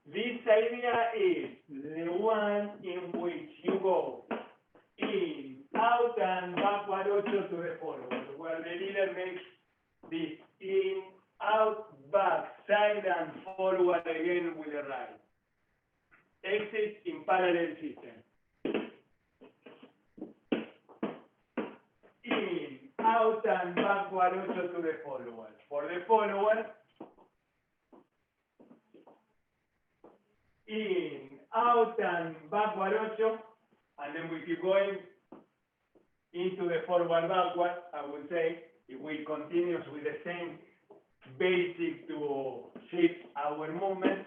This idea is the one in which you go in, out, and backward ocho to the forward, where the leader makes this in, out, back, side, and forward again with the right. Exit in parallel system. In, out, and backward ocho to the forward. For the forward, in, out, and backward ocho, and then we keep going into the forward backward. I would say it will continue with the same basic to shift our movement.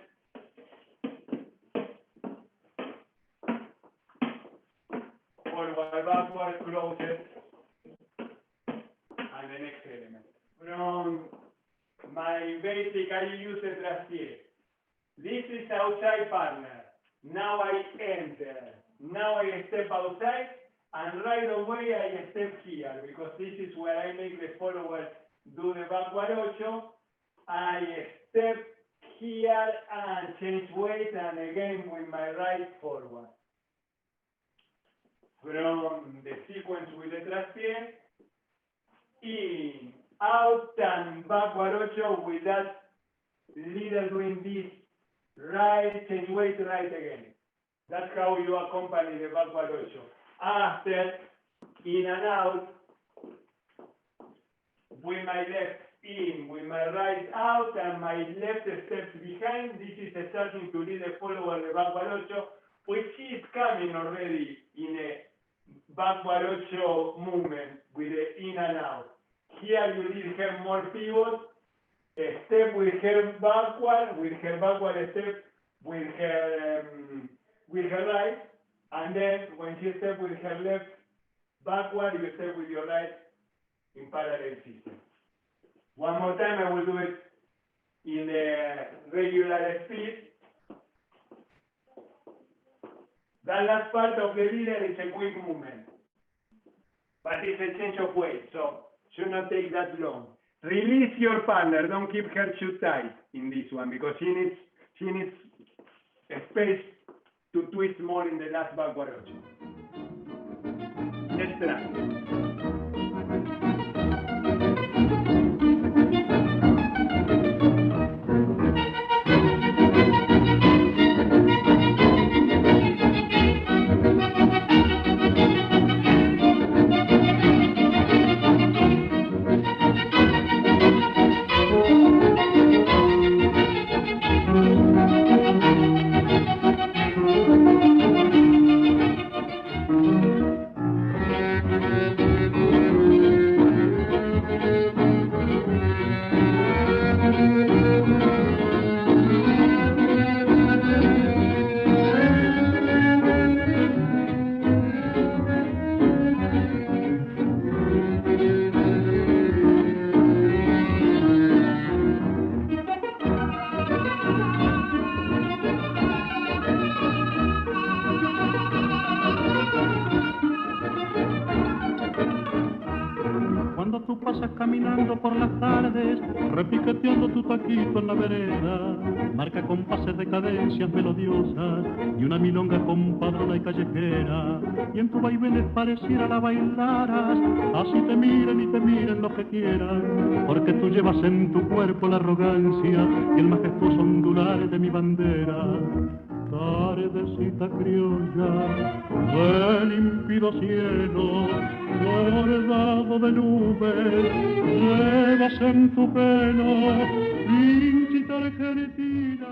Forward backward, closer, and the next element. From my basic, I use the trastier. This is outside partner. Now I enter. Now I step outside, and right away I step here, because this is where I make the follower do the backward ocho. I step here and change weight, and again with my right forward. From the sequence with the trastier, in, out, and backward ocho with that leader doing this. Right, change weight, right again. That's how you accompany the backward ocho. After, in and out, with my left in, with my right out, and my left steps behind. This is starting to lead the follower, the backward ocho, which is coming already in a backward ocho movement with the in and out. Here you need her more pivot. A step with her backward step with her right, and then when she steps with her left backward, you step with your right in parallel system. One more time, I will do it in the regular speed. That last part of the leader is a quick movement, but it's a change of weight, so should not take that long. Release your partner. Don't keep her too tight in this one, because she needs a space to twist more in the last backward ocho. Let's try. Caminando por las tardes, repiqueteando tu taquito en la vereda, marca compases de cadencias melodiosas y una milonga compadrona y callejera, y en tu vaivenes pareciera la bailaras, así te miren los que quieran, porque tú llevas en tu cuerpo la arrogancia y el majestuoso ondular de mi bandera. Tardecita criolla del límpido cielo, bordado de nubes, llevas en tu pelo, pinchita argentina.